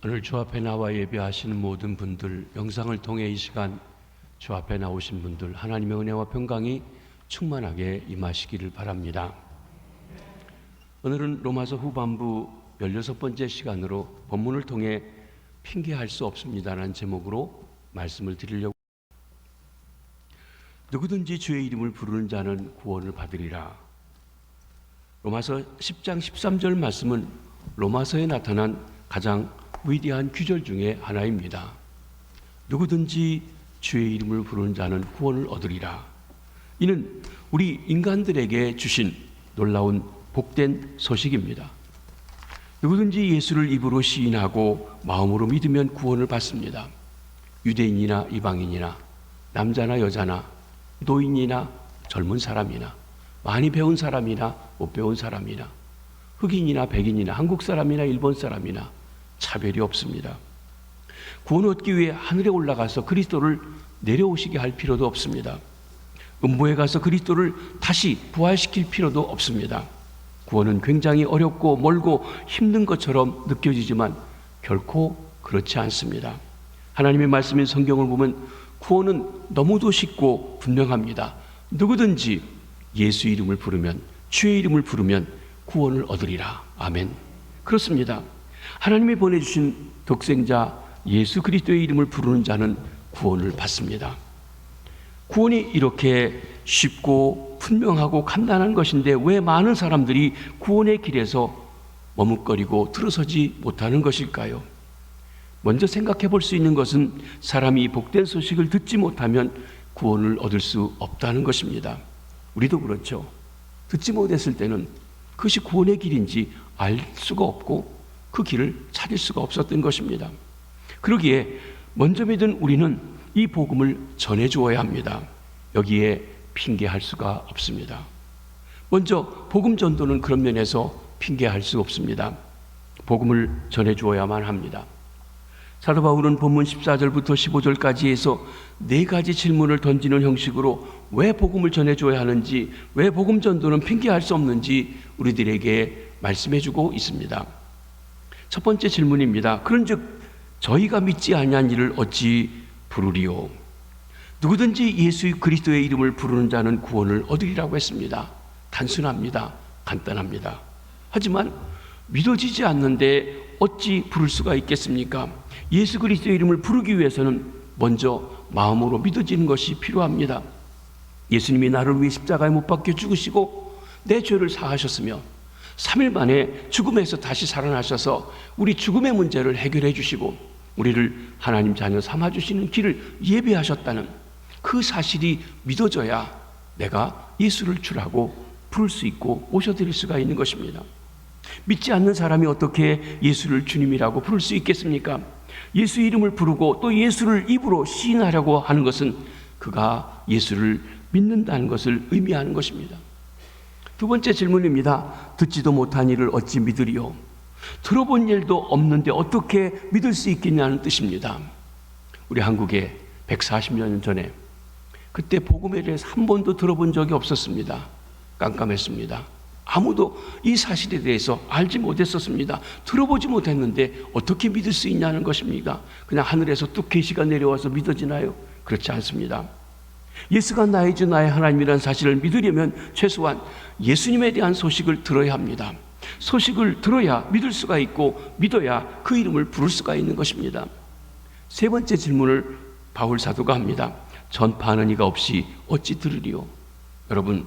오늘 주 앞에 나와 예배하시는 모든 분들, 영상을 통해 이 시간 주 앞에 나오신 분들, 하나님의 은혜와 평강이 충만하게 임하시기를 바랍니다. 오늘은 로마서 후반부 16번째 시간으로 본문을 통해 핑계할 수 없습니다라는 제목으로 말씀을 드리려고. 누구든지 주의 이름을 부르는 자는 구원을 받으리라. 로마서 10장 13절 말씀은 로마서에 나타난 가장 위대한 규절 중에 하나입니다. 누구든지 주의 이름을 부르는 자는 구원을 얻으리라. 이는 우리 인간들에게 주신 놀라운 복된 소식입니다. 누구든지 예수를 입으로 시인하고 마음으로 믿으면 구원을 받습니다. 유대인이나 이방인이나 남자나 여자나 노인이나 젊은 사람이나 많이 배운 사람이나 못 배운 사람이나 흑인이나 백인이나 한국 사람이나 일본 사람이나 차별이 없습니다. 구원 얻기 위해 하늘에 올라가서 그리스도를 내려오시게 할 필요도 없습니다. 음부에 가서 그리스도를 다시 부활시킬 필요도 없습니다. 구원은 굉장히 어렵고 멀고 힘든 것처럼 느껴지지만 결코 그렇지 않습니다. 하나님의 말씀인 성경을 보면 구원은 너무도 쉽고 분명합니다. 누구든지 예수 이름을 부르면, 주의 이름을 부르면 구원을 얻으리라. 아멘. 그렇습니다. 하나님이 보내주신 독생자 예수 그리스도의 이름을 부르는 자는 구원을 받습니다. 구원이 이렇게 쉽고 분명하고 간단한 것인데 왜 많은 사람들이 구원의 길에서 머뭇거리고 들어서지 못하는 것일까요? 먼저 생각해 볼 수 있는 것은 사람이 복된 소식을 듣지 못하면 구원을 얻을 수 없다는 것입니다. 우리도 그렇죠. 듣지 못했을 때는 그것이 구원의 길인지 알 수가 없고 그 길을 찾을 수가 없었던 것입니다. 그러기에 먼저 믿은 우리는 이 복음을 전해 주어야 합니다. 여기에 핑계할 수가 없습니다. 먼저 복음 전도는 그런 면에서 핑계할 수 없습니다. 복음을 전해 주어야만 합니다. 사도 바울은 본문 14절부터 15절까지 해서 4가지 질문을 던지는 형식으로 왜 복음을 전해 줘야 하는지, 왜 복음 전도는 핑계할 수 없는지 우리들에게 말씀해 주고 있습니다. 첫 번째 질문입니다. 그런즉 저희가 믿지 아니한 이를 어찌 부르리요? 누구든지 예수 그리스도의 이름을 부르는 자는 구원을 얻으리라고 했습니다. 단순합니다. 간단합니다. 하지만 믿어지지 않는데 어찌 부를 수가 있겠습니까? 예수 그리스도의 이름을 부르기 위해서는 먼저 마음으로 믿어지는 것이 필요합니다. 예수님이 나를 위해 십자가에 못 박혀 죽으시고 내 죄를 사하셨으며 3일 만에 죽음에서 다시 살아나셔서 우리 죽음의 문제를 해결해 주시고 우리를 하나님 자녀 삼아주시는 길을 예비하셨다는 그 사실이 믿어져야 내가 예수를 주라고 부를 수 있고 모셔드릴 수가 있는 것입니다. 믿지 않는 사람이 어떻게 예수를 주님이라고 부를 수 있겠습니까? 예수 이름을 부르고 또 예수를 입으로 시인하려고 하는 것은 그가 예수를 믿는다는 것을 의미하는 것입니다. 두 번째 질문입니다. 듣지도 못한 일을 어찌 믿으리요? 들어본 일도 없는데 어떻게 믿을 수 있겠냐는 뜻입니다. 우리 한국에 140년 전에 그때 복음에 대해서 한 번도 들어본 적이 없었습니다. 깜깜했습니다. 아무도 이 사실에 대해서 알지 못했었습니다. 들어보지 못했는데 어떻게 믿을 수 있냐는 것입니까? 그냥 하늘에서 뚝 계시가 내려와서 믿어지나요? 그렇지 않습니다. 예수가 나의 주 나의 하나님이라는 사실을 믿으려면 최소한 예수님에 대한 소식을 들어야 합니다. 소식을 들어야 믿을 수가 있고 믿어야 그 이름을 부를 수가 있는 것입니다. 세 번째 질문을 바울 사도가 합니다. 전파하는 이가 없이 어찌 들으리요? 여러분,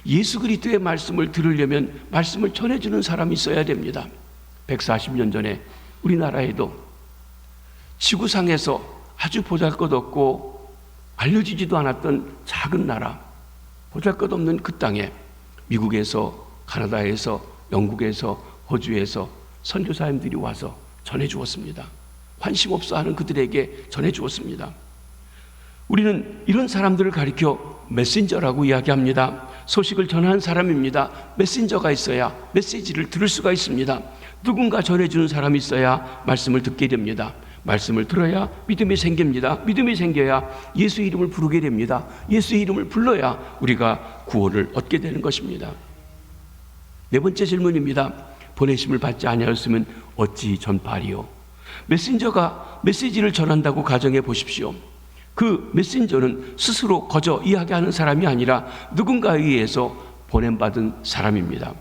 예수 그리스도의 말씀을 들으려면 말씀을 전해주는 사람이 있어야 됩니다. 140년 전에 우리나라에도 지구상에서 아주 보잘것없고 알려지지도 않았던 작은 나라, 보잘것없는 그 땅에 미국에서, 가나다에서, 영국에서, 호주에서 선교사님들이 와서 전해주었습니다. 관심 없어 하는 그들에게 전해주었습니다. 우리는 이런 사람들을 가리켜 메신저라고 이야기합니다. 소식을 전하는 사람입니다. 메신저가 있어야 메시지를 들을 수가 있습니다. 누군가 전해주는 사람이 있어야 말씀을 듣게 됩니다. 말씀을 들어야 믿음이 생깁니다. 믿음이 생겨야 예수 이름을 부르게 됩니다. 예수 이름을 불러야 우리가 구원을 얻게 되는 것입니다. 네 번째 질문입니다. 보내심을 받지 아니하였으면 어찌 전파하리요? 메신저가 메시지를 전한다고 가정해 보십시오. 그 메신저는 스스로 거저 이야기하는 사람이 아니라 누군가에 의해서 보냄받은 사람입니다.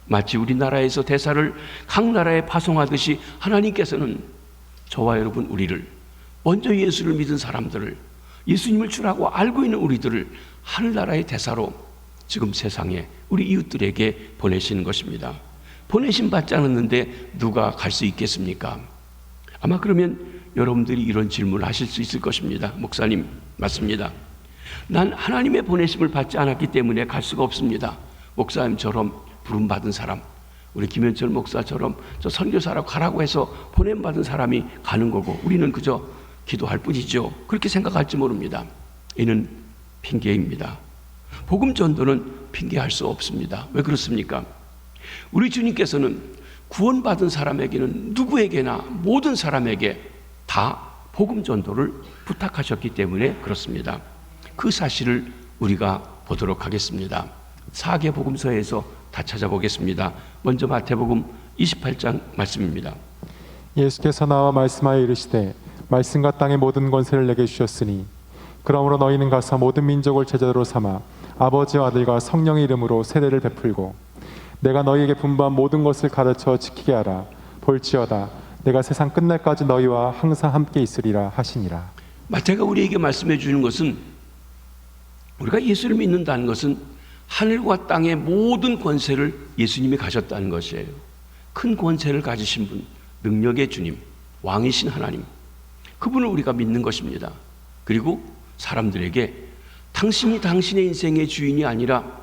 마치 우리나라에서 대사를 각 나라에 파송하듯이 하나님께서는 저와 여러분 우리를, 먼저 예수를 믿은 사람들을, 예수님을 주라고 알고 있는 우리들을 하늘나라의 대사로 지금 세상에 우리 이웃들에게 보내시는 것입니다. 보내심 받지 않았는데 누가 갈 수 있겠습니까? 아마 그러면 여러분들이 이런 질문을 하실 수 있을 것입니다. 목사님, 맞습니다. 난 하나님의 보내심을 받지 않았기 때문에 갈 수가 없습니다. 목사님처럼 부름받은 사람, 우리 김현철 목사처럼 저 선교사라고 가라고 해서 보냄받은 사람이 가는 거고 우리는 그저 기도할 뿐이죠. 그렇게 생각할지 모릅니다. 이는 핑계입니다. 복음 전도는 핑계할 수 없습니다. 왜 그렇습니까? 우리 주님께서는 구원받은 사람에게는 누구에게나 모든 사람에게 다 복음 전도를 부탁하셨기 때문에 그렇습니다. 그 사실을 우리가 보도록 하겠습니다. 4개 복음서에서 다 찾아보겠습니다. 먼저 마태복음 28장 말씀입니다. 예수께서 나와 말씀하여 이르시되 말씀과 땅의 모든 권세를 내게 주셨으니 그러므로 너희는 가서 모든 민족을 제자로 삼아 아버지와 아들과 성령의 이름으로 세례를 베풀고 내가 너희에게 분부한 모든 것을 가르쳐 지키게 하라. 볼지어다 내가 세상 끝날까지 너희와 항상 함께 있으리라 하시니라. 마태가 우리에게 말씀해 주는 것은 우리가 예수를 믿는다는 것은 하늘과 땅의 모든 권세를 예수님이 가졌다는 것이에요. 큰 권세를 가지신 분, 능력의 주님, 왕이신 하나님, 그분을 우리가 믿는 것입니다. 그리고 사람들에게 당신이 당신의 인생의 주인이 아니라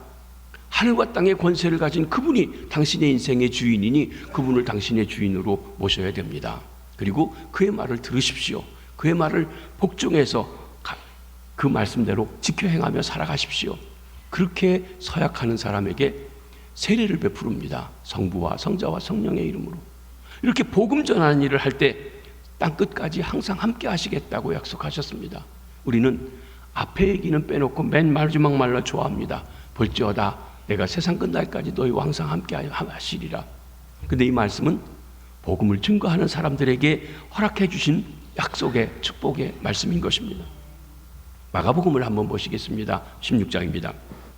하늘과 땅의 권세를 가진 그분이 당신의 인생의 주인이니 그분을 당신의 주인으로 모셔야 됩니다. 그리고 그의 말을 들으십시오. 그의 말을 복종해서 그 말씀대로 지켜 행하며 살아가십시오. 그렇게 서약하는 사람에게 세례를 베푸릅니다. 성부와 성자와 성령의 이름으로. 이렇게 복음 전하는 일을 할 때 땅끝까지 항상 함께 하시겠다고 약속하셨습니다. 우리는 앞에 얘기는 빼놓고 맨 마지막 말로 좋아합니다. 볼지어다 내가 세상 끝날까지 너희와 항상 함께 하시리라. 근데 이 말씀은 복음을 증거하는 사람들에게 허락해 주신 약속의 축복의 말씀인 것입니다. 마가복음을 한번 보시겠습니다. 16장입니다.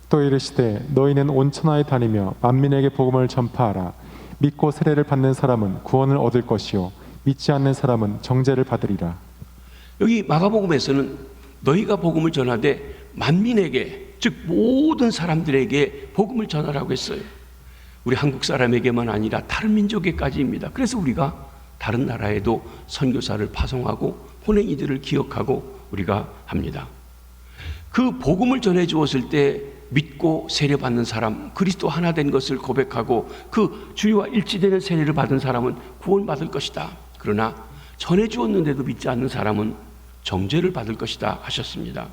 또 이르시되 너희는 온 천하에 다니며 만민에게 복음을 전파하라. 믿고 세례를 받는 사람은 구원을 얻을 것이요 믿지 않는 사람은 정죄를 받으리라. 여기 마가복음에서는 너희가 복음을 전하되 만민에게, 즉 모든 사람들에게 복음을 전하라고 했어요. 우리 한국 사람에게만 아니라 다른 민족에까지입니다. 그래서 우리가 다른 나라에도 선교사를 파송하고 보낸 이들을 기억하고 우리가 합니다. 그 복음을 전해 주었을 때 믿고 세례받는 사람, 그리스도 하나 된 것을 고백하고 그 주와 일치되는 세례를 받은 사람은 구원받을 것이다. 그러나 전해 주었는데도 믿지 않는 사람은 정죄를 받을 것이다 하셨습니다.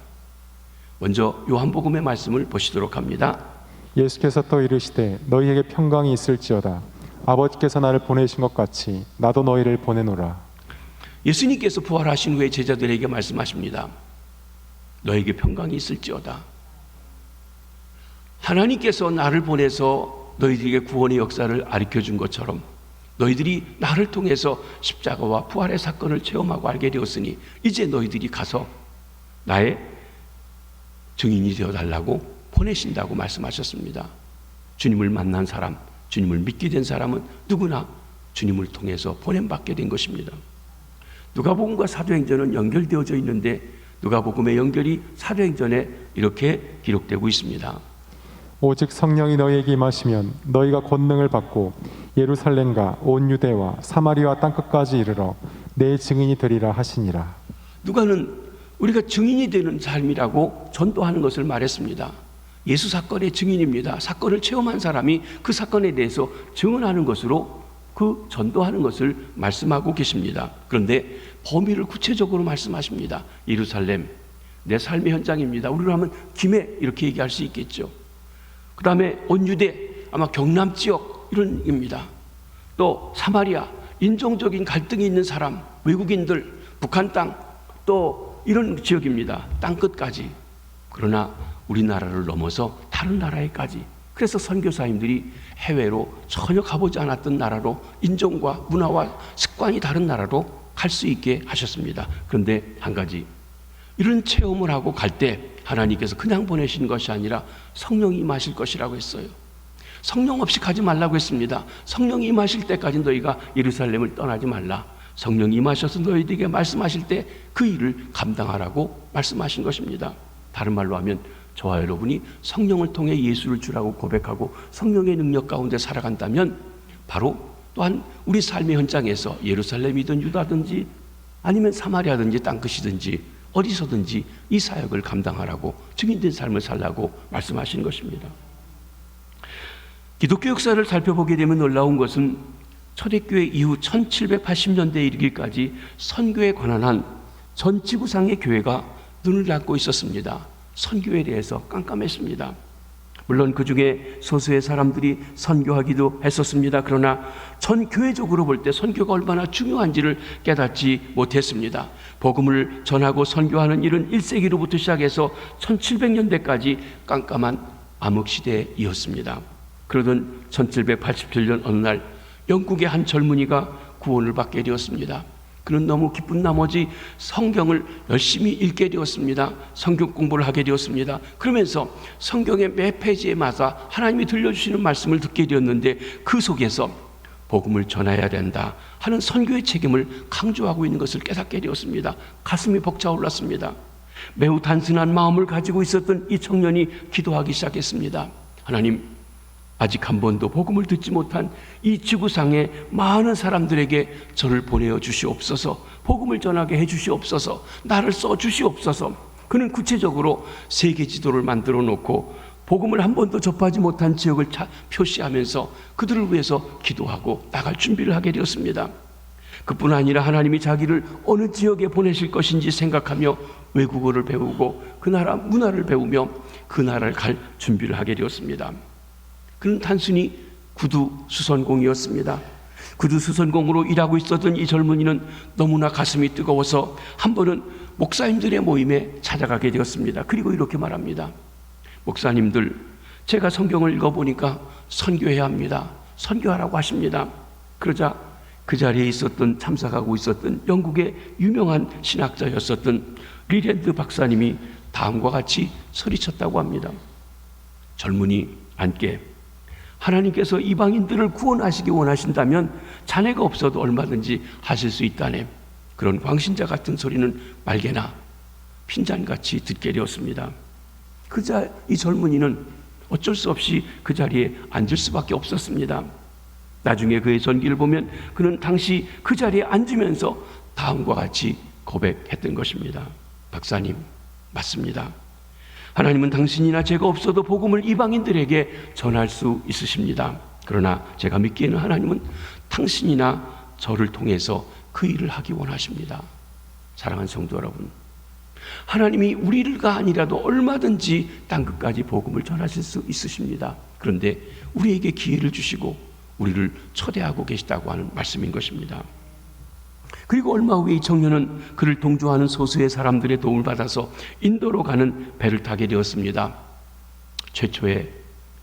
먼저 요한복음의 말씀을 보시도록 합니다. 예수께서 또 이르시되 너희에게 평강이 있을지어다. 아버지께서 나를 보내신 것 같이 나도 너희를 보내노라. 예수님께서 부활하신 후에 제자들에게 말씀하십니다. 너에게 평강이 있을지어다. 하나님께서 나를 보내서 너희들에게 구원의 역사를 가르쳐준 것처럼 너희들이 나를 통해서 십자가와 부활의 사건을 체험하고 알게 되었으니 이제 너희들이 가서 나의 증인이 되어달라고 보내신다고 말씀하셨습니다. 주님을 만난 사람, 주님을 믿게 된 사람은 누구나 주님을 통해서 보냄받게 된 것입니다. 누가복음과 사도행전은 연결되어져 있는데 누가복음의 연결이 사도행전에 이렇게 기록되고 있습니다. 오직 성령이 너희에게 임하시면 너희가 권능을 받고 예루살렘과 온 유대와 사마리아 땅끝까지 이르러 내 증인이 되리라 하시니라. 누가는 우리가 증인이 되는 삶이라고 전도하는 것을 말했습니다. 예수 사건의 증인입니다. 사건을 체험한 사람이 그 사건에 대해서 증언하는 것으로 그 전도하는 것을 말씀하고 계십니다. 그런데 범위를 구체적으로 말씀하십니다. 예루살렘, 내 삶의 현장입니다. 우리로 하면 김해 이렇게 얘기할 수 있겠죠. 그 다음에 온 유대, 아마 경남 지역 이런 입니다. 또 사마리아, 인종적인 갈등이 있는 사람, 외국인들, 북한 땅, 또 이런 지역입니다. 땅끝까지. 그러나 우리나라를 넘어서 다른 나라에까지. 그래서 선교사님들이 해외로 전혀 가보지 않았던 나라로, 인종과 문화와 습관이 다른 나라로 할 수 있게 하셨습니다. 그런데 한 가지, 이런 체험을 하고 갈 때 하나님께서 그냥 보내신 것이 아니라 성령이 임하실 것이라고 했어요. 성령 없이 가지 말라고 했습니다. 성령이 임하실 때까지 너희가 예루살렘을 떠나지 말라. 성령이 임하셔서 너희들에게 말씀하실 때 그 일을 감당하라고 말씀하신 것입니다. 다른 말로 하면 저와 여러분이 성령을 통해 예수를 주라고 고백하고 성령의 능력 가운데 살아간다면 바로 또한 우리 삶의 현장에서 예루살렘이든 유다든지 아니면 사마리아든지 땅끝이든지 어디서든지 이 사역을 감당하라고, 증인된 삶을 살라고 말씀하신 것입니다. 기독교 역사를 살펴보게 되면 놀라운 것은 초대교회 이후 1780년대에 이르기까지 선교에 관한 한 전 지구상의 교회가 눈을 닫고 있었습니다. 선교에 대해서 깜깜했습니다. 물론 그 중에 소수의 사람들이 선교하기도 했었습니다. 그러나 전 교회적으로 볼 때 선교가 얼마나 중요한지를 깨닫지 못했습니다. 복음을 전하고 선교하는 일은 1세기로부터 시작해서 1700년대까지 깜깜한 암흑시대이었습니다. 그러던 1787년 어느 날 영국의 한 젊은이가 구원을 받게 되었습니다. 그는 너무 기쁜 나머지 성경을 열심히 읽게 되었습니다. 성경 공부를 하게 되었습니다. 그러면서 성경의 매 페이지에마다 하나님이 들려주시는 말씀을 듣게 되었는데 그 속에서 복음을 전해야 된다 하는 선교의 책임을 강조하고 있는 것을 깨닫게 되었습니다. 가슴이 벅차올랐습니다. 매우 단순한 마음을 가지고 있었던 이 청년이 기도하기 시작했습니다. 하나님, 아직 한 번도 복음을 듣지 못한 이 지구상의 많은 사람들에게 저를 보내어 주시옵소서. 복음을 전하게 해 주시옵소서. 나를 써 주시옵소서. 그는 구체적으로 세계 지도를 만들어 놓고 복음을 한 번도 접하지 못한 지역을 표시하면서 그들을 위해서 기도하고 나갈 준비를 하게 되었습니다. 그뿐 아니라 하나님이 자기를 어느 지역에 보내실 것인지 생각하며 외국어를 배우고 그 나라 문화를 배우며 그 나라를 갈 준비를 하게 되었습니다. 그는 단순히 구두 수선공이었습니다. 구두 수선공으로 일하고 있었던 이 젊은이는 너무나 가슴이 뜨거워서 한 번은 목사님들의 모임에 찾아가게 되었습니다. 그리고 이렇게 말합니다. 목사님들, 제가 성경을 읽어보니까 선교해야 합니다. 선교하라고 하십니다. 그러자 그 자리에 있었던, 참석하고 있었던 영국의 유명한 신학자였었던 리랜드 박사님이 다음과 같이 소리쳤다고 합니다. 젊은이 안께, 하나님께서 이방인들을 구원하시기 원하신다면 자네가 없어도 얼마든지 하실 수 있다네. 그런 광신자 같은 소리는 말개나 핀잔같이 듣게 되었습니다. 이 젊은이는 어쩔 수 없이 그 자리에 앉을 수밖에 없었습니다. 나중에 그의 전기를 보면 그는 당시 그 자리에 앉으면서 다음과 같이 고백했던 것입니다. 박사님, 맞습니다. 하나님은 당신이나 제가 없어도 복음을 이방인들에게 전할 수 있으십니다. 그러나 제가 믿기에는 하나님은 당신이나 저를 통해서 그 일을 하기 원하십니다. 사랑하는 성도 여러분, 하나님이 우리가 아니라도 얼마든지 땅끝까지 복음을 전하실 수 있으십니다. 그런데 우리에게 기회를 주시고 우리를 초대하고 계시다고 하는 말씀인 것입니다. 그리고 얼마 후에 이 청년은 그를 동조하는 소수의 사람들의 도움을 받아서 인도로 가는 배를 타게 되었습니다. 최초의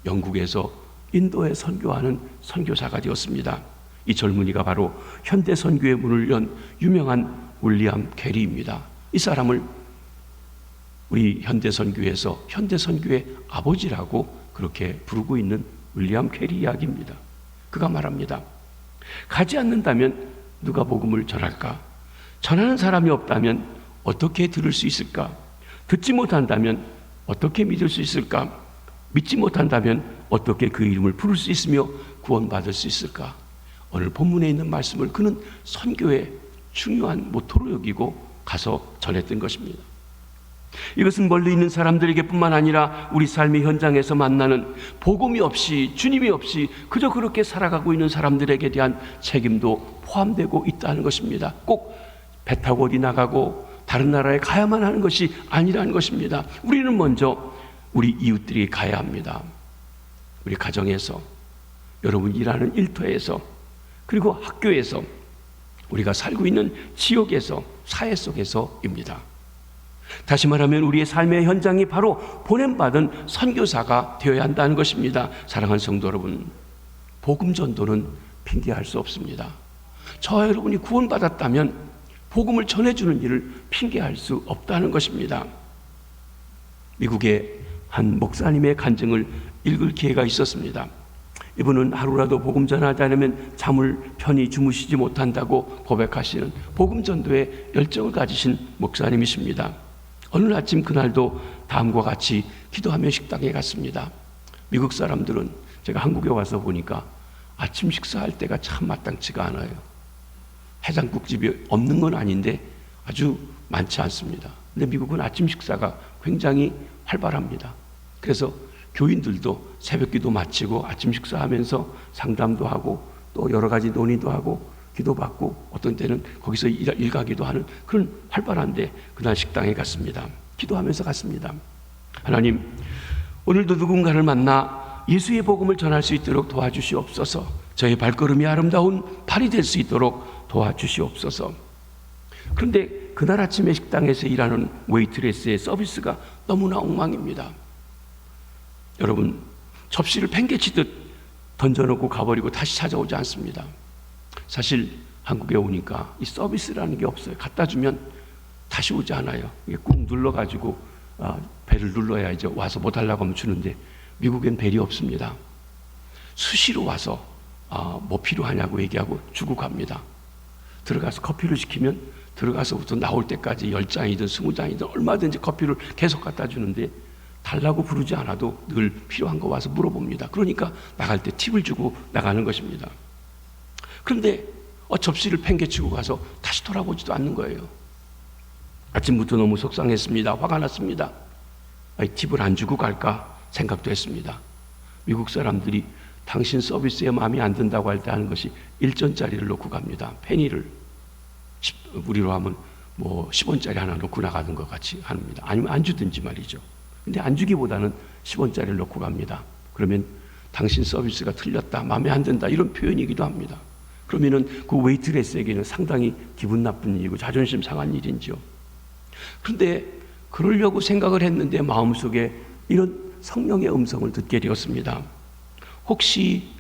영국에서 인도에 선교하는 선교사가 되었습니다. 이 젊은이가 바로 현대 선교의 문을 연 유명한 윌리엄 캐리입니다. 이 사람을 우리 현대 선교에서 현대 선교의 아버지라고 그렇게 부르고 있는 윌리엄 캐리 이야기입니다. 그가 말합니다. 가지 않는다면 누가 복음을 전할까? 전하는 사람이 없다면 어떻게 들을 수 있을까? 듣지 못한다면 어떻게 믿을 수 있을까? 믿지 못한다면 어떻게 그 이름을 부를 수 있으며 구원받을 수 있을까? 오늘 본문에 있는 말씀을 그는 선교의 중요한 모토로 여기고 가서 전했던 것입니다. 이것은 멀리 있는 사람들에게 뿐만 아니라 우리 삶의 현장에서 만나는 복음이 없이, 주님이 없이 그저 그렇게 살아가고 있는 사람들에게 대한 책임도 포함되고 있다는 것입니다. 꼭 배 타고 어디 나가고 다른 나라에 가야만 하는 것이 아니라는 것입니다. 우리는 먼저 우리 이웃들이 가야 합니다. 우리 가정에서, 여러분 일하는 일터에서, 그리고 학교에서, 우리가 살고 있는 지역에서, 사회 속에서입니다. 다시 말하면 우리의 삶의 현장이 바로 보냄받은 선교사가 되어야 한다는 것입니다. 사랑하는 성도 여러분, 복음 전도는 핑계할 수 없습니다. 저와 여러분이 구원받았다면 복음을 전해주는 일을 핑계할 수 없다는 것입니다. 미국의 한 목사님의 간증을 읽을 기회가 있었습니다. 이분은 하루라도 복음 전하지 않으면 잠을 편히 주무시지 못한다고 고백하시는 복음 전도에 열정을 가지신 목사님이십니다. 어느 아침 그날도 다음과 같이 기도하며 식당에 갔습니다. 미국 사람들은 제가 한국에 와서 보니까 아침 식사할 때가 참 마땅치가 않아요. 해장국집이 없는 건 아닌데 아주 많지 않습니다. 근데 미국은 아침 식사가 굉장히 활발합니다. 그래서 교인들도 새벽기도 마치고 아침 식사하면서 상담도 하고 또 여러 가지 논의도 하고 기도받고 어떤 때는 거기서 일가기도 하는 그런 활발한데 그날 식당에 갔습니다. 기도하면서 갔습니다. 하나님, 오늘도 누군가를 만나 예수의 복음을 전할 수 있도록 도와주시옵소서. 저의 발걸음이 아름다운 발이 될 수 있도록 도와주시옵소서. 그런데 그날 아침에 식당에서 일하는 웨이트레스의 서비스가 너무나 엉망입니다. 여러분, 접시를 팽개치듯 던져놓고 가버리고 다시 찾아오지 않습니다. 사실 한국에 오니까 이 서비스라는 게 없어요. 갖다 주면 다시 오지 않아요. 이게 꾹 눌러가지고 벨을 눌러야 이제 와서 뭐 달라고 하면 주는데 미국엔 벨이 없습니다. 수시로 와서 뭐 필요하냐고 얘기하고 주고 갑니다. 들어가서 커피를 시키면 들어가서부터 나올 때까지 10장이든 20장이든 얼마든지 커피를 계속 갖다 주는데 달라고 부르지 않아도 늘 필요한 거 와서 물어봅니다. 그러니까 나갈 때 팁을 주고 나가는 것입니다. 그런데 접시를 팽개치고 가서 다시 돌아보지도 않는 거예요. 아침부터 너무 속상했습니다. 화가 났습니다. 팁을 안 주고 갈까 생각도 했습니다. 미국 사람들이 당신 서비스에 마음에 안 든다고 할 때 하는 것이 1전짜리를 놓고 갑니다. 페니를 우리로 하면 뭐 10원짜리 하나 놓고 나가는 것 같이 합니다. 아니면 안 주든지 말이죠. 근데 안 주기보다는 10원짜리를 놓고 갑니다. 그러면 당신 서비스가 틀렸다, 마음에 안 든다 이런 표현이기도 합니다. 그러면은 그 웨이트레스에게는 상당히 기분 나쁜 일이고 자존심 상한 일인지요. 그런데 그러려고 생각을 했는데 마음속에 이런 성령의 음성을 듣게 되었습니다. 혹시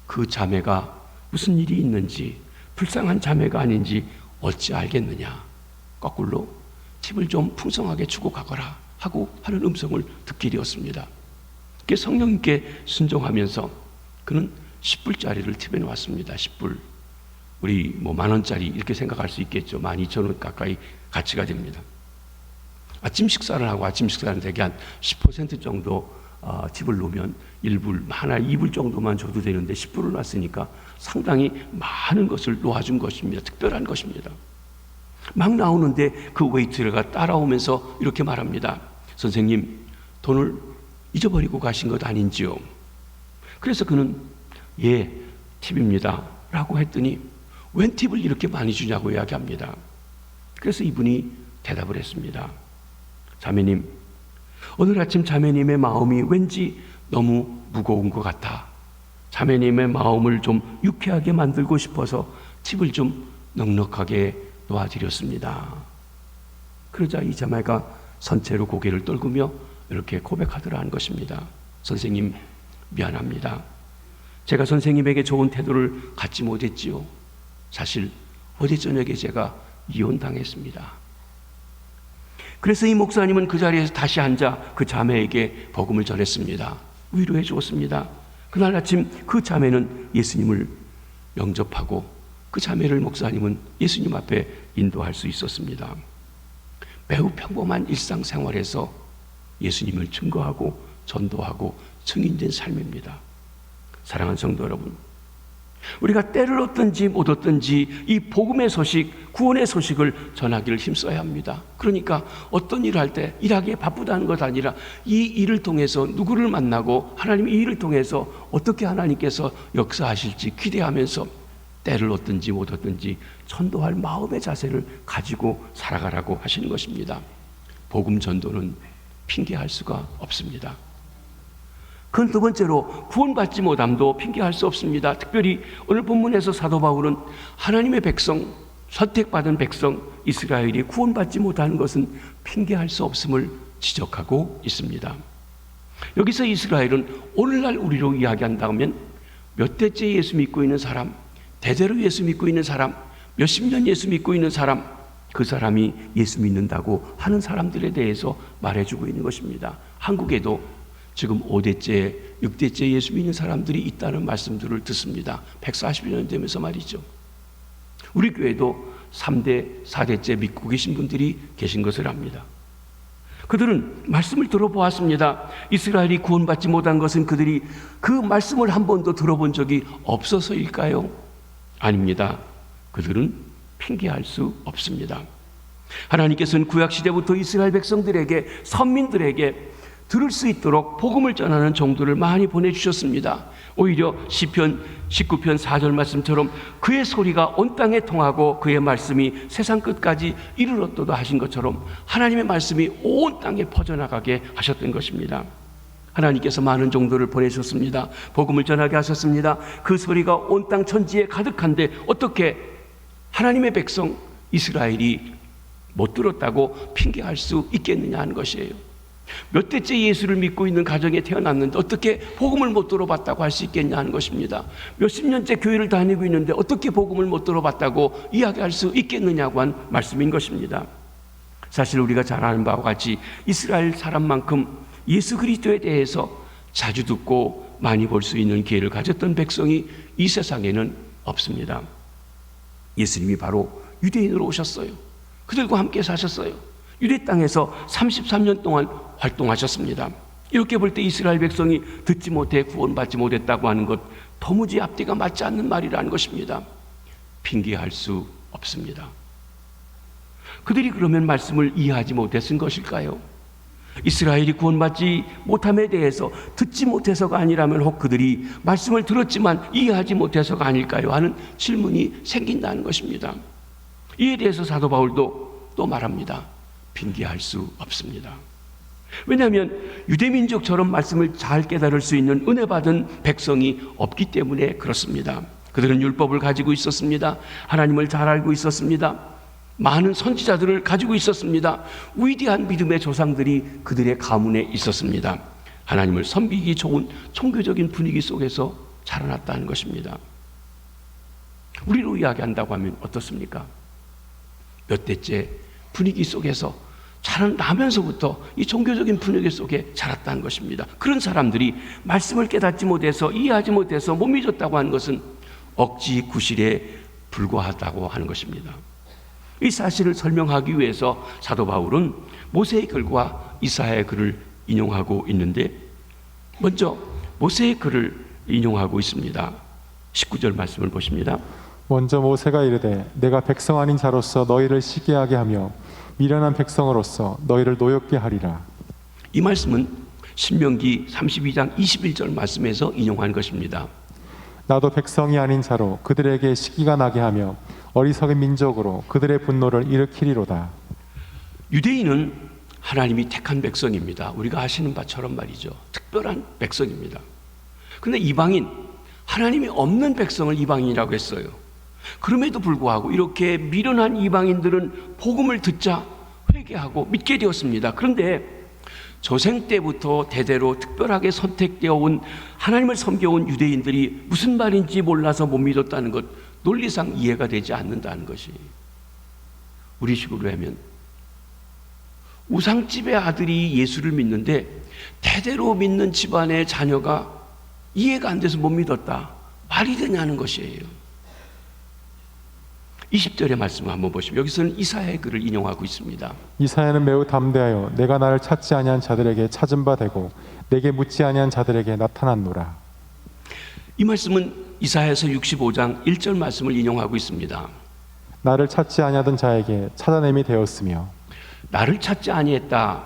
그 자매가 무슨 일이 있는지, 불쌍한 자매가 아닌지 어찌 알겠느냐. 거꾸로 팁을 좀 풍성하게 주고 가거라 하고 하는 음성을 듣게 되었습니다. 그게 성령님께 순종하면서 그는 10불짜리를 팁에 놓았습니다. 10불. 우리 뭐 10,000원짜리 이렇게 생각할 수 있겠죠. 12,000원 가까이 가치가 됩니다. 아침 식사를 하고 아침 식사는 대개 한 10% 정도 팁을 놓으면 1불, 하나 2불 정도만 줘도 되는데 10불을 놨으니까 상당히 많은 것을 놓아준 것입니다. 특별한 것입니다. 막 나오는데 그 웨이트가 따라오면서 이렇게 말합니다. 선생님, 돈을 잊어버리고 가신 것 아닌지요? 그래서 그는 예, 팁입니다 라고 했더니 웬 팁을 이렇게 많이 주냐고 이야기합니다. 그래서 이분이 대답을 했습니다. 자매님, 오늘 아침 자매님의 마음이 왠지 너무 무거운 것 같아. 자매님의 마음을 좀 유쾌하게 만들고 싶어서 팁을 좀 넉넉하게 놓아드렸습니다. 그러자 이 자매가 선체로 고개를 떨구며 이렇게 고백하더라는 것입니다. 선생님, 미안합니다. 제가 선생님에게 좋은 태도를 갖지 못했지요. 사실 어제 저녁에 제가 이혼당했습니다. 그래서 이 목사님은 그 자리에서 다시 앉아 그 자매에게 복음을 전했습니다. 위로해 주었습니다. 그날 아침 그 자매는 예수님을 영접하고 그 자매를 목사님은 예수님 앞에 인도할 수 있었습니다. 매우 평범한 일상생활에서 예수님을 증거하고 전도하고 증인된 삶입니다. 사랑하는 성도 여러분, 우리가 때를 얻든지 못 얻든지 이 복음의 소식, 구원의 소식을 전하기를 힘써야 합니다. 그러니까 어떤 일을 할 때 일하기에 바쁘다는 것 아니라 이 일을 통해서 누구를 만나고 하나님 이 일을 통해서 어떻게 하나님께서 역사하실지 기대하면서 때를 얻든지 못 얻든지 전도할 마음의 자세를 가지고 살아가라고 하시는 것입니다. 복음 전도는 핑계할 수가 없습니다. 그건 두 번째로 구원받지 못함도 핑계할 수 없습니다. 특별히 오늘 본문에서 사도 바울은 하나님의 백성, 선택받은 백성 이스라엘이 구원받지 못하는 것은 핑계할 수 없음을 지적하고 있습니다. 여기서 이스라엘은 오늘날 우리로 이야기한다면 몇 대째 예수 믿고 있는 사람, 대대로 예수 믿고 있는 사람, 몇십 년 예수 믿고 있는 사람, 그 사람이 예수 믿는다고 하는 사람들에 대해서 말해주고 있는 것입니다. 한국에도 지금 5대째, 6대째 예수 믿는 사람들이 있다는 말씀들을 듣습니다. 140여 년 되면서 말이죠. 우리 교회도 3대, 4대째 믿고 계신 분들이 계신 것을 압니다. 그들은 말씀을 들어보았습니다. 이스라엘이 구원받지 못한 것은 그들이 그 말씀을 한 번도 들어본 적이 없어서일까요? 아닙니다. 그들은 핑계할 수 없습니다. 하나님께서는 구약시대부터 이스라엘 백성들에게, 선민들에게 들을 수 있도록 복음을 전하는 종들을 많이 보내주셨습니다. 오히려 시편 19편 4절 말씀처럼 그의 소리가 온 땅에 통하고 그의 말씀이 세상 끝까지 이르렀도다 하신 것처럼 하나님의 말씀이 온 땅에 퍼져나가게 하셨던 것입니다. 하나님께서 많은 종들을 보내셨습니다. 복음을 전하게 하셨습니다. 그 소리가 온 땅 천지에 가득한데 어떻게 하나님의 백성 이스라엘이 못 들었다고 핑계할 수 있겠느냐 하는 것이에요. 몇 대째 예수를 믿고 있는 가정에 태어났는데 어떻게 복음을 못 들어봤다고 할 수 있겠냐 하는 것입니다. 몇십 년째 교회를 다니고 있는데 어떻게 복음을 못 들어봤다고 이야기할 수 있겠느냐고 한 말씀인 것입니다. 사실 우리가 잘 아는 바와 같이 이스라엘 사람만큼 예수 그리스도에 대해서 자주 듣고 많이 볼 수 있는 기회를 가졌던 백성이 이 세상에는 없습니다. 예수님이 바로 유대인으로 오셨어요. 그들과 함께 사셨어요. 유대 땅에서 33년 동안 활동하셨습니다. 이렇게 볼 때 이스라엘 백성이 듣지 못해 구원받지 못했다고 하는 것 도무지 앞뒤가 맞지 않는 말이라는 것입니다. 핑계할 수 없습니다. 그들이 그러면 말씀을 이해하지 못했은 것일까요? 이스라엘이 구원받지 못함에 대해서 듣지 못해서가 아니라면 혹 그들이 말씀을 들었지만 이해하지 못해서가 아닐까요? 하는 질문이 생긴다는 것입니다. 이에 대해서 사도 바울도 또 말합니다. 핑계할 수 없습니다. 왜냐하면 유대민족처럼 말씀을 잘 깨달을 수 있는 은혜 받은 백성이 없기 때문에 그렇습니다. 그들은 율법을 가지고 있었습니다. 하나님을 잘 알고 있었습니다. 많은 선지자들을 가지고 있었습니다. 위대한 믿음의 조상들이 그들의 가문에 있었습니다. 하나님을 섬기기 좋은 종교적인 분위기 속에서 자라났다는 것입니다. 우리로 이야기한다고 하면 어떻습니까? 몇 대째 분위기 속에서 자라나면서부터 이 종교적인 분위기 속에 자랐다는 것입니다. 그런 사람들이 말씀을 깨닫지 못해서 이해하지 못해서 못 믿었다고 하는 것은 억지 구실에 불과하다고 하는 것입니다. 이 사실을 설명하기 위해서 사도 바울은 모세의 글과 이사야의 글을 인용하고 있는데 먼저 모세의 글을 인용하고 있습니다. 19절 말씀을 보십니다. 먼저 모세가 이르되 내가 백성 아닌 자로서 너희를 시기하게 하며 미련한 백성으로서 너희를 노엽게 하리라. 이 말씀은 신명기 32장 21절 말씀에서 인용한 것입니다. 나도 백성이 아닌 자로 그들에게 시기가 나게 하며 어리석은 민족으로 그들의 분노를 일으키리로다. 유대인은 하나님이 택한 백성입니다. 우리가 아시는 바처럼 말이죠. 특별한 백성입니다. 그런데 이방인, 하나님이 없는 백성을 이방인이라고 했어요. 그럼에도 불구하고 이렇게 미련한 이방인들은 복음을 듣자 회개하고 믿게 되었습니다. 그런데 조생 때부터 대대로 특별하게 선택되어 온 하나님을 섬겨온 유대인들이 무슨 말인지 몰라서 못 믿었다는 것, 논리상 이해가 되지 않는다는 것이, 우리식으로 하면 우상집의 아들이 예수를 믿는데 대대로 믿는 집안의 자녀가 이해가 안 돼서 못 믿었다, 말이 되냐는 것이에요. 20절의 말씀을 한번 보시면 여기서는 이사야의 글을 인용하고 있습니다. 이사야는 매우 담대하여 내가 나를 찾지 아니한 자들에게 찾은 바 되고 내게 묻지 아니한 자들에게 나타났노라. 이 말씀은 이사야서 65장 1절 말씀을 인용하고 있습니다. 나를 찾지 아니하던 자에게 찾아냄이 되었으며. 나를 찾지 아니했다.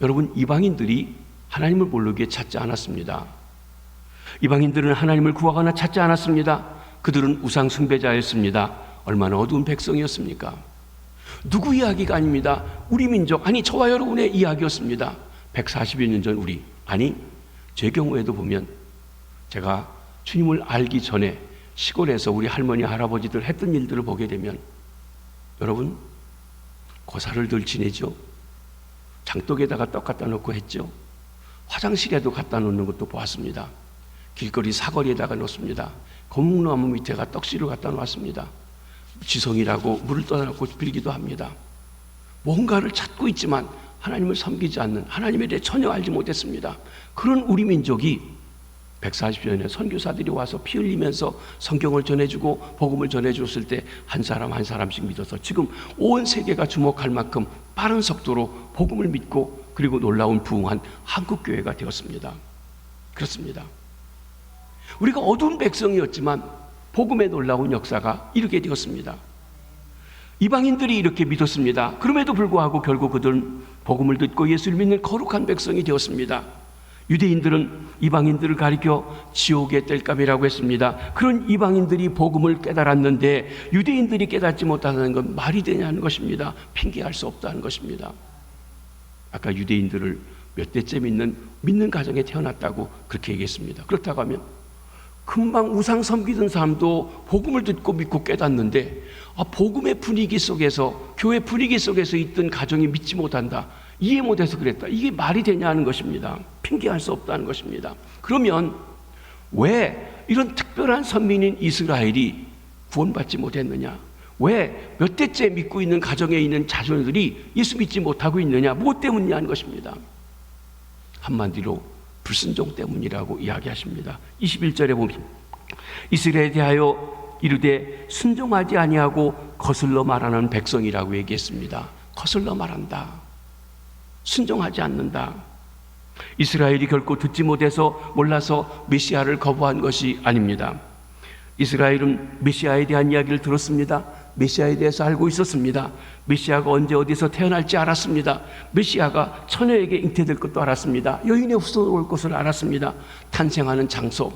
여러분, 이방인들이 하나님을 모르게 찾지 않았습니다. 이방인들은 하나님을 구하거나 찾지 않았습니다. 그들은 우상 숭배자였습니다. 얼마나 어두운 백성이었습니까? 누구 이야기가 아닙니다. 우리 민족, 아니 저와 여러분의 이야기였습니다. 140여 년 전 우리, 아니 제 경우에도 보면 제가 주님을 알기 전에 시골에서 우리 할머니 할아버지들 했던 일들을 보게 되면 여러분, 고사를 늘 지내죠. 장독에다가 떡 갖다 놓고 했죠. 화장실에도 갖다 놓는 것도 보았습니다. 길거리 사거리에다가 놓습니다. 거목나무 밑에가 떡씨를 갖다 놓았습니다. 지성이라고 물을 떠나놓고 빌기도 합니다. 뭔가를 찾고 있지만 하나님을 섬기지 않는, 하나님에 대해 전혀 알지 못했습니다. 그런 우리 민족이 140여 년의 선교사들이 와서 피 흘리면서 성경을 전해주고 복음을 전해줬을 때 한 사람 한 사람씩 믿어서 지금 온 세계가 주목할 만큼 빠른 속도로 복음을 믿고 그리고 놀라운 부흥한 한국교회가 되었습니다. 그렇습니다. 우리가 어두운 백성이었지만 복음의 놀라운 역사가 이루게 되었습니다. 이방인들이 이렇게 믿었습니다. 그럼에도 불구하고 결국 그들은 복음을 듣고 예수를 믿는 거룩한 백성이 되었습니다. 유대인들은 이방인들을 가리켜 지옥의 땔감이라고 했습니다. 그런 이방인들이 복음을 깨달았는데 유대인들이 깨닫지 못하는 건 말이 되냐는 것입니다. 핑계할 수 없다는 것입니다. 아까 유대인들을 몇 대째 믿는 가정에 태어났다고 그렇게 얘기했습니다. 그렇다고 하면 금방 우상 섬기던 사람도 복음을 듣고 믿고 깨닫는데 복음의 분위기 속에서, 교회 분위기 속에서 있던 가정이 믿지 못한다, 이해 못해서 그랬다, 이게 말이 되냐는 것입니다. 핑계할 수 없다는 것입니다. 그러면 왜 이런 특별한 선민인 이스라엘이 구원받지 못했느냐? 왜 몇 대째 믿고 있는 가정에 있는 자손들이 예수 믿지 못하고 있느냐? 무엇 때문이냐는 것입니다. 한마디로 불순종 때문이라고 이야기하십니다. 21절에 보면 이스라엘에 대하여 이르되 순종하지 아니하고 거슬러 말하는 백성이라고 얘기했습니다. 거슬러 말한다, 순종하지 않는다. 이스라엘이 결코 듣지 못해서 몰라서 메시아를 거부한 것이 아닙니다. 이스라엘은 메시아에 대한 이야기를 들었습니다. 메시아에 대해서 알고 있었습니다. 메시아가 언제 어디서 태어날지 알았습니다. 메시아가 처녀에게 잉태될 것도 알았습니다. 여인의 후손으로 올 것을 알았습니다. 탄생하는 장소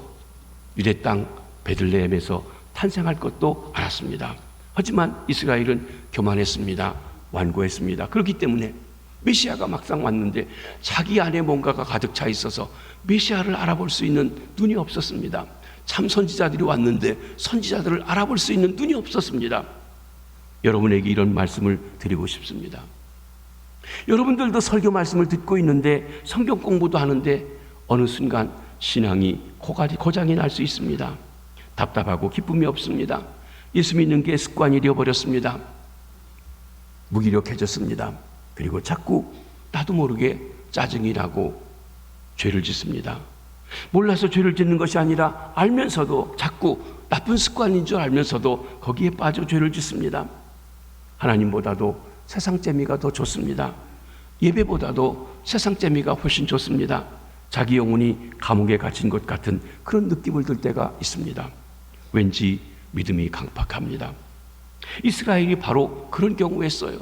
유대 땅 베들레헴에서 탄생할 것도 알았습니다. 하지만 이스라엘은 교만했습니다. 완고했습니다. 그렇기 때문에 메시아가 막상 왔는데 자기 안에 뭔가가 가득 차 있어서 메시아를 알아볼 수 있는 눈이 없었습니다. 참 선지자들이 왔는데 선지자들을 알아볼 수 있는 눈이 없었습니다. 여러분에게 이런 말씀을 드리고 싶습니다. 여러분들도 설교 말씀을 듣고 있는데 성경 공부도 하는데 어느 순간 신앙이 고장이 날 수 있습니다. 답답하고 기쁨이 없습니다. 예수 믿는 게 습관이 되어버렸습니다. 무기력해졌습니다. 그리고 자꾸 나도 모르게 짜증이 나고 죄를 짓습니다. 몰라서 죄를 짓는 것이 아니라 알면서도, 자꾸 나쁜 습관인 줄 알면서도 거기에 빠져 죄를 짓습니다. 하나님보다도 세상 재미가 더 좋습니다. 예배보다도 세상 재미가 훨씬 좋습니다. 자기 영혼이 감옥에 갇힌 것 같은 그런 느낌을 들 때가 있습니다. 왠지 믿음이 강팍합니다. 이스라엘이 바로 그런 경우였어요.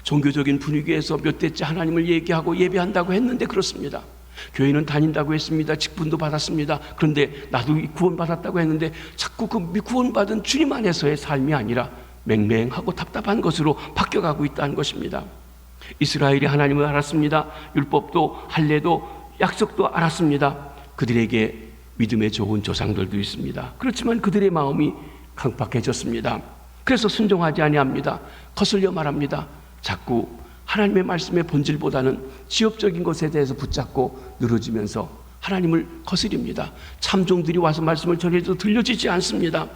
종교적인 분위기에서 몇 대째 하나님을 얘기하고 예배한다고 했는데 그렇습니다. 교회는 다닌다고 했습니다. 직분도 받았습니다. 그런데 나도 구원받았다고 했는데 자꾸 그 구원받은 주님 안에서의 삶이 아니라 맹맹하고 답답한 것으로 바뀌어가고 있다는 것입니다. 이스라엘이 하나님을 알았습니다. 율법도 할례도 약속도 알았습니다. 그들에게 믿음의 좋은 조상들도 있습니다. 그렇지만 그들의 마음이 강팍해졌습니다. 그래서 순종하지 아니합니다. 거슬려 말합니다. 자꾸 하나님의 말씀의 본질보다는 지엽적인 것에 대해서 붙잡고 늘어지면서 하나님을 거스립니다. 참종들이 와서 말씀을 전해도 들려지지 않습니다.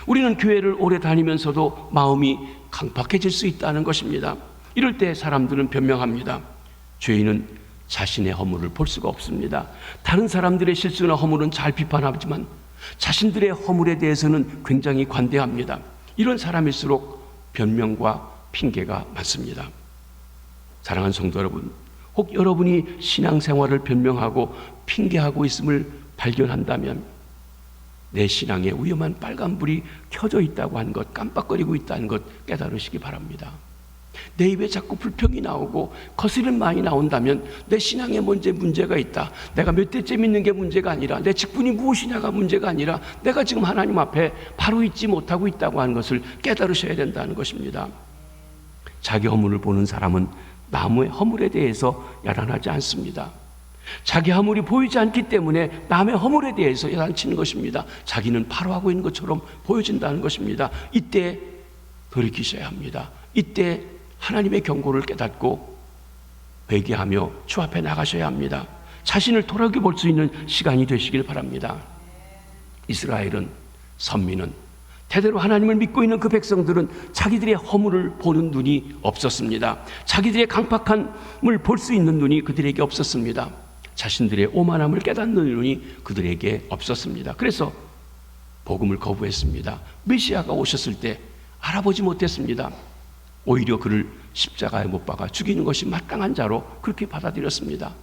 우리는 교회를 오래 다니면서도 마음이 강팍해질 수 있다는 것입니다. 이럴 때 사람들은 변명합니다. 죄인은 자신의 허물을 볼 수가 없습니다. 다른 사람들의 실수나 허물은 잘 비판하지만 자신들의 허물에 대해서는 굉장히 관대합니다. 이런 사람일수록 변명과 핑계가 많습니다. 사랑하는 성도 여러분, 혹 여러분이 신앙생활을 변명하고 핑계하고 있음을 발견한다면 내 신앙에 위험한 빨간불이 켜져 있다고 하는 것, 깜빡거리고 있다는 것 깨달으시기 바랍니다. 내 입에 자꾸 불평이 나오고 거스름 말이 나온다면 내 신앙에 문제가 있다. 내가 몇 대째 믿는 게 문제가 아니라 내 직분이 무엇이냐가 문제가 아니라 내가 지금 하나님 앞에 바로 있지 못하고 있다고 하는 것을 깨달으셔야 된다는 것입니다. 자기 허물을 보는 사람은 남의 허물에 대해서 야단하지 않습니다. 자기 허물이 보이지 않기 때문에 남의 허물에 대해서 야단치는 것입니다. 자기는 바로 하고 있는 것처럼 보여진다는 것입니다. 이때 돌이키셔야 합니다. 이때 하나님의 경고를 깨닫고 회개하며 주 앞에 나가셔야 합니다. 자신을 돌아볼 수 있는 시간이 되시길 바랍니다. 이스라엘은, 선민은 대대로 하나님을 믿고 있는 그 백성들은 자기들의 허물을 보는 눈이 없었습니다. 자기들의 강팍함을 볼 수 있는 눈이 그들에게 없었습니다. 자신들의 오만함을 깨닫는 눈이 그들에게 없었습니다. 그래서 복음을 거부했습니다. 메시아가 오셨을 때 알아보지 못했습니다. 오히려 그를 십자가에 못 박아 죽이는 것이 마땅한 자로 그렇게 받아들였습니다.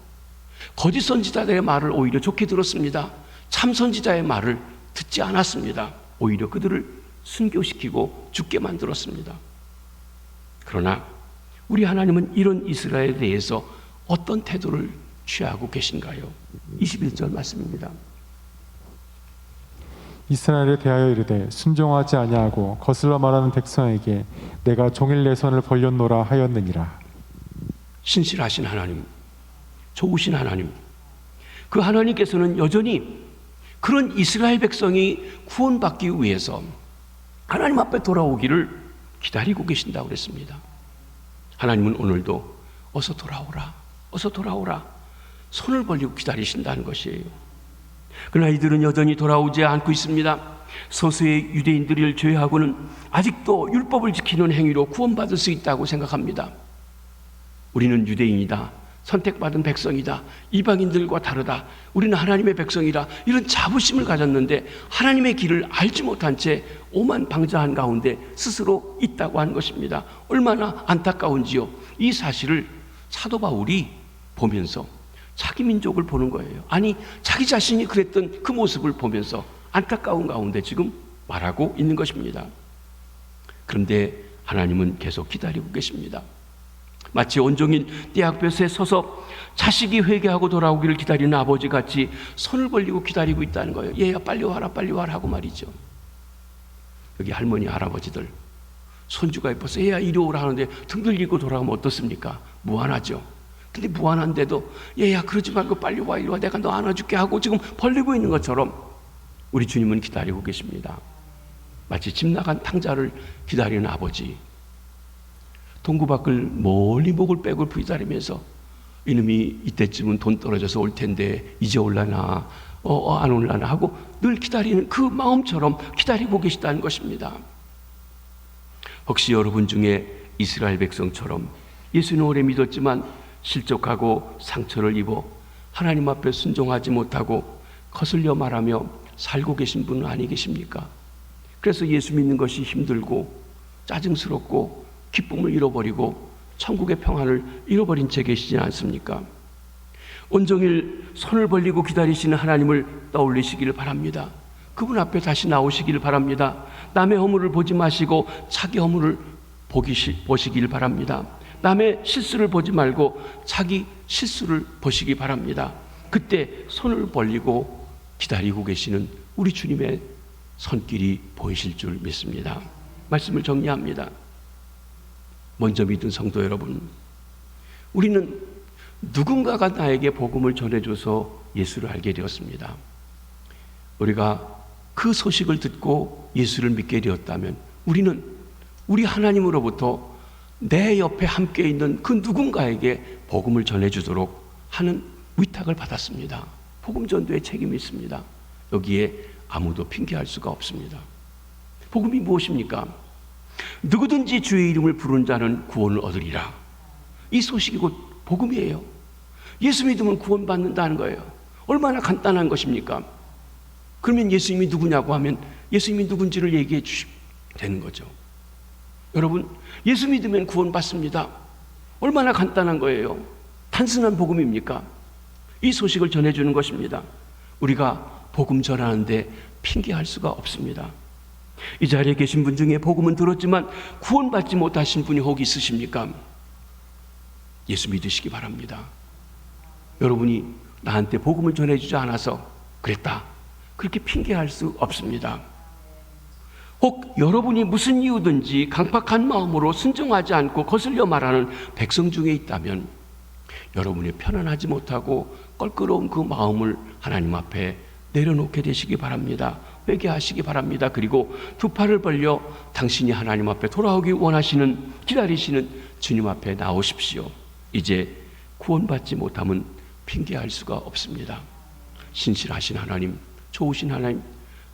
거짓 선지자들의 말을 오히려 좋게 들었습니다. 참 선지자의 말을 듣지 않았습니다. 오히려 그들을 순교시키고 죽게 만들었습니다. 그러나 우리 하나님은 이런 이스라엘에 대해서 어떤 태도를 취하고 계신가요? 21절 말씀입니다. 이스라엘에 대하여 이르되 순종하지 아니하고 거슬러 말하는 백성에게 내가 종일 내 손을 벌렸노라 하였느니라. 신실하신 하나님, 좋으신 하나님, 그 하나님께서는 여전히 그런 이스라엘 백성이 구원받기 위해서 하나님 앞에 돌아오기를 기다리고 계신다고 그랬습니다. 하나님은 오늘도 어서 돌아오라, 어서 돌아오라 손을 벌리고 기다리신다는 것이에요. 그러나 이들은 여전히 돌아오지 않고 있습니다. 소수의 유대인들을 제외하고는 아직도 율법을 지키는 행위로 구원받을 수 있다고 생각합니다. 우리는 유대인이다, 선택받은 백성이다, 이방인들과 다르다, 우리는 하나님의 백성이다, 이런 자부심을 가졌는데 하나님의 길을 알지 못한 채 오만방자한 가운데 스스로 있다고 하는 것입니다. 얼마나 안타까운지요. 이 사실을 사도 바울이 보면서 자기 민족을 보는 거예요. 아니, 자기 자신이 그랬던 그 모습을 보면서 안타까운 가운데 지금 말하고 있는 것입니다. 그런데 하나님은 계속 기다리고 계십니다. 마치 온종일 떼약볕에 서서 자식이 회개하고 돌아오기를 기다리는 아버지 같이 손을 벌리고 기다리고 있다는 거예요. 얘야 빨리 와라, 빨리 와라 하고 말이죠. 여기 할머니, 할아버지들 손주가 예뻐서 얘야 이리 오라 하는데 등 들리고 돌아가면 어떻습니까? 무안하죠. 근데 무안한데도 얘야 그러지 말고 빨리 와, 이리 와, 내가 너 안아줄게 하고 지금 벌리고 있는 것처럼 우리 주님은 기다리고 계십니다. 마치 집 나간 탕자를 기다리는 아버지, 동구 밖을 멀리 목을 빼고 기다리면서 이놈이 이때쯤은 돈 떨어져서 올 텐데 이제 올라나 안 올라나 하고 늘 기다리는 그 마음처럼 기다리고 계시다는 것입니다. 혹시 여러분 중에 이스라엘 백성처럼 예수는 오래 믿었지만 실족하고 상처를 입어 하나님 앞에 순종하지 못하고 거슬려 말하며 살고 계신 분은 아니 계십니까? 그래서 예수 믿는 것이 힘들고 짜증스럽고 기쁨을 잃어버리고 천국의 평안을 잃어버린 채 계시지 않습니까? 온종일 손을 벌리고 기다리시는 하나님을 떠올리시기를 바랍니다. 그분 앞에 다시 나오시기를 바랍니다. 남의 허물을 보지 마시고 자기 허물을 보시길 바랍니다. 남의 실수를 보지 말고 자기 실수를 보시기 바랍니다. 그때 손을 벌리고 기다리고 계시는 우리 주님의 손길이 보이실 줄 믿습니다. 말씀을 정리합니다. 먼저 믿은 성도 여러분, 우리는 누군가가 나에게 복음을 전해줘서 예수를 알게 되었습니다. 우리가 그 소식을 듣고 예수를 믿게 되었다면 우리는 우리 하나님으로부터 내 옆에 함께 있는 그 누군가에게 복음을 전해주도록 하는 위탁을 받았습니다. 복음 전도의 책임이 있습니다. 여기에 아무도 핑계할 수가 없습니다. 복음이 무엇입니까? 누구든지 주의 이름을 부르는 자는 구원을 얻으리라. 이 소식이 곧 복음이에요. 예수 믿으면 구원받는다는 거예요. 얼마나 간단한 것입니까? 그러면 예수님이 누구냐고 하면 예수님이 누군지를 얘기해 주시면 되는 거죠. 여러분, 예수 믿으면 구원받습니다. 얼마나 간단한 거예요. 단순한 복음입니까? 이 소식을 전해주는 것입니다. 우리가 복음 전하는데 핑계할 수가 없습니다. 이 자리에 계신 분 중에 복음은 들었지만 구원받지 못하신 분이 혹 있으십니까? 예수 믿으시기 바랍니다. 여러분이 나한테 복음을 전해주지 않아서 그랬다, 그렇게 핑계할 수 없습니다. 혹 여러분이 무슨 이유든지 강팍한 마음으로 순종하지 않고 거슬려 말하는 백성 중에 있다면 여러분이 편안하지 못하고 껄끄러운 그 마음을 하나님 앞에 내려놓게 되시기 바랍니다. 회개하시기 바랍니다. 그리고 두 팔을 벌려 당신이 하나님 앞에 돌아오기 원하시는, 기다리시는 주님 앞에 나오십시오. 이제 구원받지 못하면 핑계할 수가 없습니다. 신실하신 하나님, 좋으신 하나님,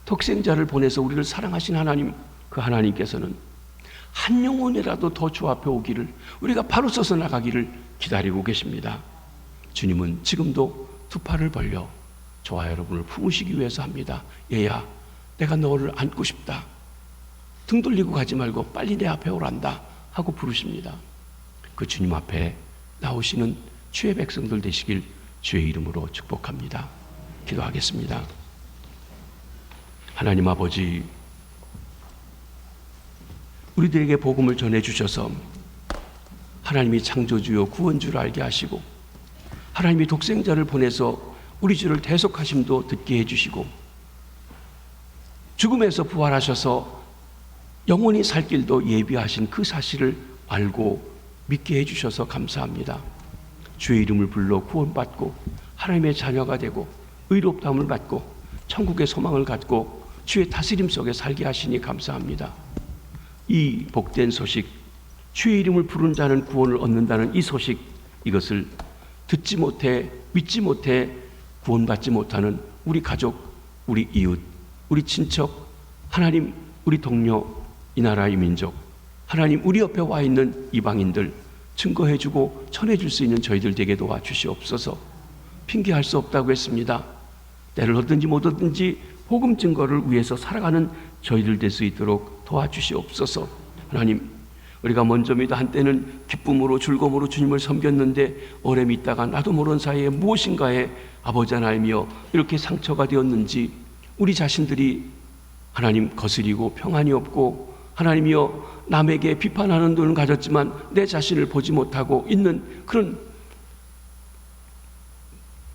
독생자를 보내서 우리를 사랑하신 하나님, 그 하나님께서는 한 영혼이라도 더 주 앞에 오기를, 우리가 바로 서서 나가기를 기다리고 계십니다. 주님은 지금도 두 팔을 벌려 저와 여러분을 품으시기 위해서 합니다. 얘야, 내가 너를 안고 싶다. 등 돌리고 가지 말고 빨리 내 앞에 오란다 하고 부르십니다. 그 주님 앞에 나오시는 주의 백성들 되시길 주의 이름으로 축복합니다. 기도하겠습니다. 하나님 아버지, 우리들에게 복음을 전해주셔서 하나님이 창조주요 구원주를 알게 하시고, 하나님이 독생자를 보내서 우리 주를 대속하심도 듣게 해주시고, 죽음에서 부활하셔서 영원히 살 길도 예비하신 그 사실을 알고 믿게 해주셔서 감사합니다. 주의 이름을 불러 구원받고 하나님의 자녀가 되고 의롭다함을 받고 천국의 소망을 갖고 주의 다스림 속에 살게 하시니 감사합니다. 이 복된 소식, 주의 이름을 부르는 자는 구원을 얻는다는 이 소식, 이것을 듣지 못해 믿지 못해 구원받지 못하는 우리 가족, 우리 이웃, 우리 친척, 하나님 우리 동료, 이 나라 이 민족, 하나님 우리 옆에 와 있는 이방인들 증거해주고 전해줄 수 있는 저희들 되게 도와주시옵소서. 핑계할 수 없다고 했습니다. 때를 얻든지 못 얻든지 복음 증거를 위해서 살아가는 저희들 될 수 있도록 도와주시옵소서. 하나님, 우리가 먼저 믿어 한때는 기쁨으로 즐거움으로 주님을 섬겼는데 오래 믿다가 나도 모르는 사이에 무엇인가에 아버지 하나님이여 이렇게 상처가 되었는지, 우리 자신들이 하나님 거스리고 평안이 없고 하나님이여 남에게 비판하는 눈을 가졌지만 내 자신을 보지 못하고 있는 그런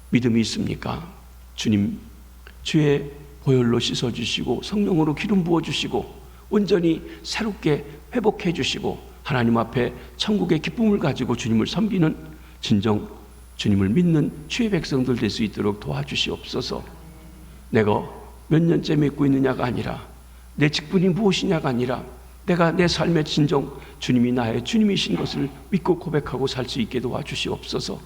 믿음이 있습니까? 주님, 주의 보혈로 씻어주시고 성령으로 기름 부어주시고 온전히 새롭게 회복해주시고 하나님 앞에 천국의 기쁨을 가지고 주님을 섬기는 진정 주님을 믿는 주의 백성들 될 수 있도록 도와주시옵소서. 내가 몇 년째 믿고 있느냐가 아니라, 내 직분이 무엇이냐가 아니라, 내가 내 삶의 진정 주님이 나의 주님이신 것을 믿고 고백하고 살 수 있게 도와주시옵소서.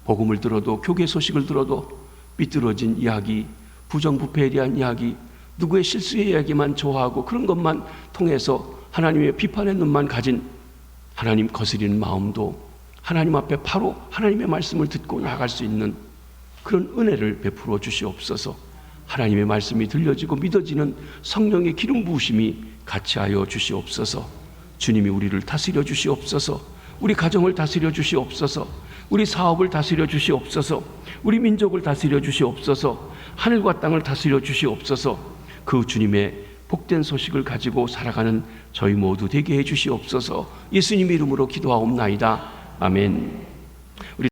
복음을 들어도, 교계 소식을 들어도 삐뚤어진 이야기, 부정부패에 대한 이야기, 누구의 실수의 이야기만 좋아하고 그런 것만 통해서 하나님의 비판의 눈만 가진 하나님 거스리는 마음도 하나님 앞에 바로 하나님의 말씀을 듣고 나갈 수 있는 그런 은혜를 베풀어 주시옵소서. 하나님의 말씀이 들려지고 믿어지는 성령의 기름 부으심이 같이 하여 주시옵소서. 주님이 우리를 다스려 주시옵소서. 우리 가정을 다스려 주시옵소서. 우리 사업을 다스려 주시옵소서. 우리 민족을 다스려 주시옵소서. 하늘과 땅을 다스려 주시옵소서. 그 주님의 복된 소식을 가지고 살아가는 저희 모두 되게 해 주시옵소서. 예수님 이름으로 기도하옵나이다. 아멘.